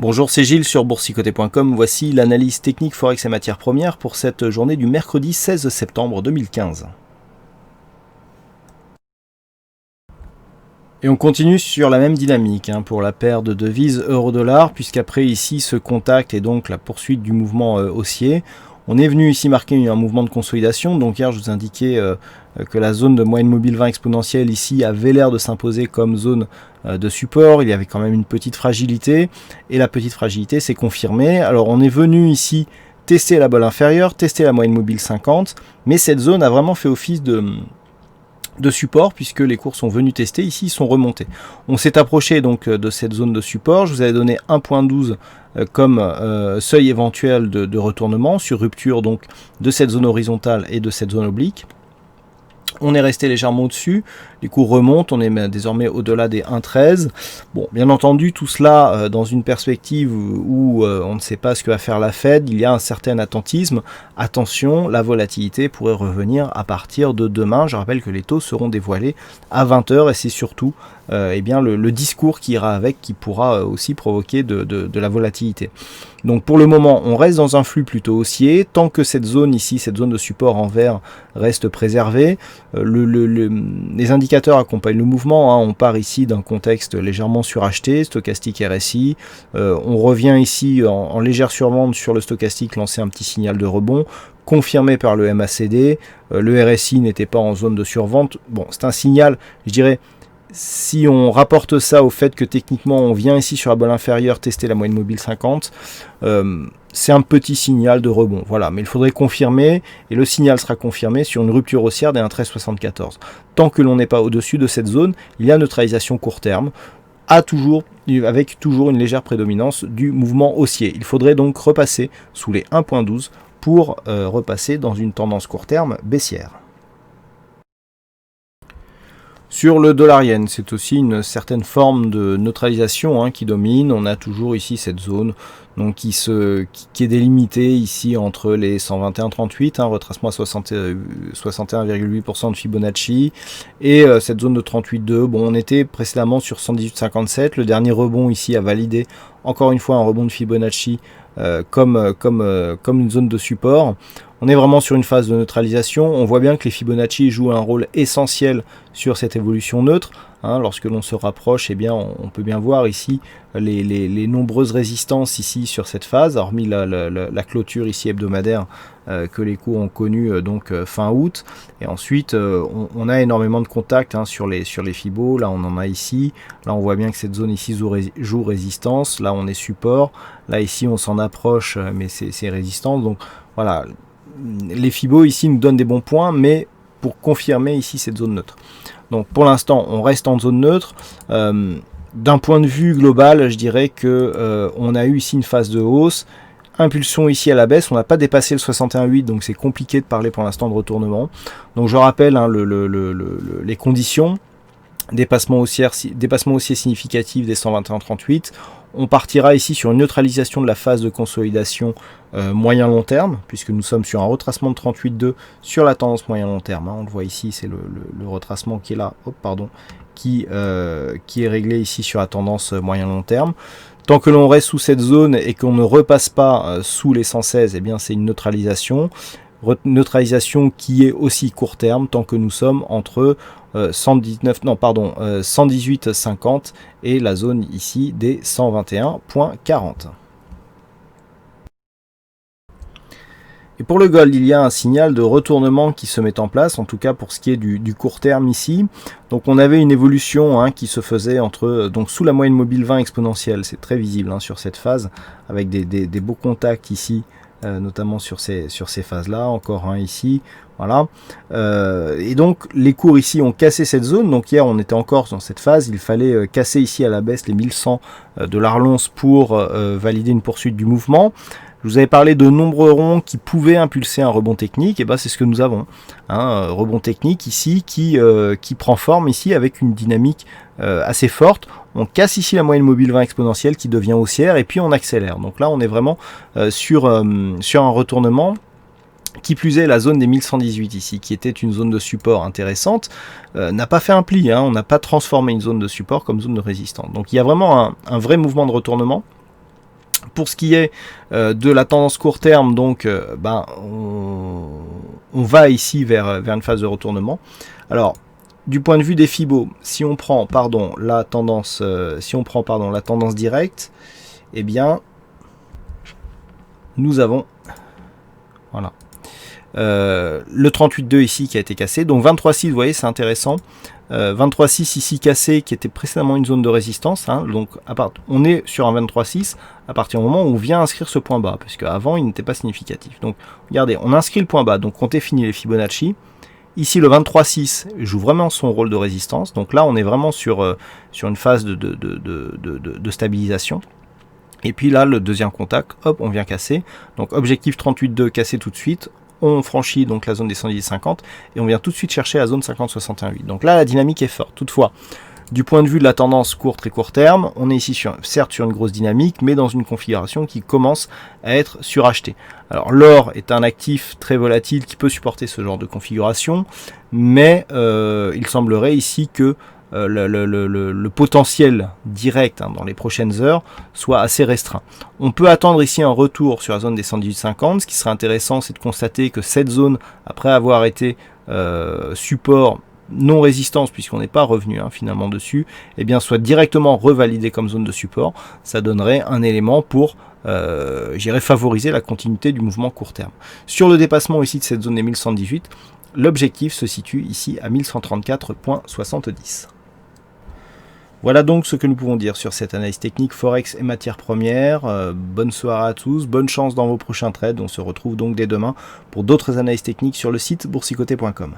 Bonjour, c'est Gilles sur boursicoté.com. Voici l'analyse technique Forex et matières premières pour cette journée du mercredi 16 septembre 2015. Et on continue sur la même dynamique pour la paire de devises euro-dollar, puisqu'après ici ce contact et donc la poursuite du mouvement haussier. On est venu ici marquer un mouvement de consolidation. Donc hier je vous indiquais que la zone de moyenne mobile 20 exponentielle ici avait l'air de s'imposer comme zone de support. Il y avait quand même une petite fragilité et la petite fragilité s'est confirmée. Alors on est venu ici tester la bolle inférieure, tester la moyenne mobile 50, mais cette zone a vraiment fait office de support puisque les cours sont venus tester, ici ils sont remontés. On s'est approché donc de cette zone de support. Je vous avais donné 1.12 comme seuil éventuel de retournement sur rupture donc de cette zone horizontale et de cette zone oblique. On est resté légèrement au-dessus, les cours remontent, on est désormais au-delà des 1,13. Bon, bien entendu, tout cela dans une perspective où on ne sait pas ce que va faire la Fed, il y a un certain attentisme. Attention, la volatilité pourrait revenir à partir de demain. Je rappelle que les taux seront dévoilés à 20 h et c'est surtout le discours qui ira avec qui pourra aussi provoquer de la volatilité. Donc pour le moment, on reste dans un flux plutôt haussier. Tant que cette zone ici, cette zone de support en vert reste préservée, les indicateurs accompagnent le mouvement. On part ici d'un contexte légèrement suracheté, stochastique RSI. On revient ici en légère survente sur le stochastique, lancer un petit signal de rebond, confirmé par le MACD. Le RSI n'était pas en zone de survente. Bon, c'est un signal, je dirais. Si on rapporte ça au fait que techniquement on vient ici sur la bolle inférieure tester la moyenne mobile 50, c'est un petit signal de rebond. Voilà, mais il faudrait confirmer et le signal sera confirmé sur une rupture haussière des 1,1374. Tant que l'on n'est pas au-dessus de cette zone, il y a neutralisation court terme avec toujours une légère prédominance du mouvement haussier. Il faudrait donc repasser sous les 1,12 pour repasser dans une tendance court terme baissière. Sur le dollar-yen, c'est aussi une certaine forme de neutralisation qui domine. On a toujours ici cette zone donc qui est délimitée ici entre les 121,38, retracement à 61,8% de Fibonacci, et cette zone de 38,2. Bon, on était précédemment sur 118,57. Le dernier rebond ici a validé encore une fois un rebond de Fibonacci comme une zone de support. On est vraiment sur une phase de neutralisation. On voit bien que les Fibonacci jouent un rôle essentiel sur cette évolution neutre. Lorsque l'on se rapproche, on peut bien voir ici les nombreuses résistances ici sur cette phase, hormis la clôture ici hebdomadaire que les cours ont connue fin août. Et ensuite, on a énormément de contacts sur les Fibos. Là, on en a ici. Là, on voit bien que cette zone ici joue résistance. Là, on est support. Là, ici, on s'en approche, mais c'est résistance. Donc, voilà. Les Fibos ici nous donnent des bons points, mais pour confirmer ici cette zone neutre. Donc pour l'instant, on reste en zone neutre. D'un point de vue global, je dirais que on a eu ici une phase de hausse, impulsion ici à la baisse. On n'a pas dépassé le 61,8, donc c'est compliqué de parler pour l'instant de retournement. Donc je rappelle les conditions. Dépassement haussier significatif des 121,38. On partira ici sur une neutralisation de la phase de consolidation moyen-long terme, puisque nous sommes sur un retracement de 38,2 sur la tendance moyen-long terme. On le voit ici, c'est le retracement qui est là, qui est réglé ici sur la tendance moyen-long terme. Tant que l'on reste sous cette zone et qu'on ne repasse pas sous les 116, c'est une neutralisation. Neutralisation qui est aussi court terme tant que nous sommes entre 118,50 et la zone ici des 121,40. Et pour le gold, il y a un signal de retournement qui se met en place, en tout cas pour ce qui est du court terme ici. Donc on avait une évolution qui se faisait sous la moyenne mobile 20 exponentielle, c'est très visible sur cette phase, avec des beaux contacts ici. Notamment sur ces phases-là, encore un ici, voilà. Et donc les cours ici ont cassé cette zone. Donc hier on était encore dans cette phase, il fallait casser ici à la baisse les 1100 de l'Arlonce pour valider une poursuite du mouvement. Je vous avais parlé de nombreux ronds qui pouvaient impulser un rebond technique, et c'est ce que nous avons. Un rebond technique ici qui prend forme ici avec une dynamique assez forte. On casse ici la moyenne mobile 20 exponentielle qui devient haussière et puis on accélère. Donc là on est vraiment sur un retournement. Qui plus est, la zone des 1118 ici, qui était une zone de support intéressante, n'a pas fait un pli. On n'a pas transformé une zone de support comme zone de résistance. Donc il y a vraiment un vrai mouvement de retournement. Pour ce qui est de la tendance court terme, donc on va ici vers une phase de retournement. Alors, du point de vue des Fibos, si on prend la tendance directe, eh bien nous avons voilà le 38,2 ici qui a été cassé. Donc 23,6, vous voyez, c'est intéressant. 23,6 ici cassé, qui était précédemment une zone de résistance. Donc on est sur un 23,6 à partir du moment où on vient inscrire ce point bas, parce qu'avant il n'était pas significatif. Donc regardez, on inscrit le point bas, donc on définit les Fibonacci. Ici le 23,6 joue vraiment son rôle de résistance. Donc là on est vraiment sur une phase de stabilisation. Et puis là le deuxième contact, hop, on vient casser. Donc objectif 38,2 cassé tout de suite. On franchit donc la zone des 110,50 et on vient tout de suite chercher la zone 50,61,8. Donc là, la dynamique est forte. Toutefois, du point de vue de la tendance très court terme, on est ici certes sur une grosse dynamique, mais dans une configuration qui commence à être surachetée. Alors l'or est un actif très volatile qui peut supporter ce genre de configuration, mais il semblerait ici que le potentiel direct dans les prochaines heures soit assez restreint. On peut attendre ici un retour sur la zone des 118,50. Ce qui serait intéressant, c'est de constater que cette zone, après avoir été support non résistance, puisqu'on n'est pas revenu finalement dessus, eh bien soit directement revalidé comme zone de support. Ça donnerait un élément pour favoriser la continuité du mouvement court terme. Sur le dépassement ici de cette zone des 1118, l'objectif se situe ici à 1134,70. Voilà donc ce que nous pouvons dire sur cette analyse technique Forex et matières premières. Bonne soirée à tous, bonne chance dans vos prochains trades. On se retrouve donc dès demain pour d'autres analyses techniques sur le site boursicoté.com.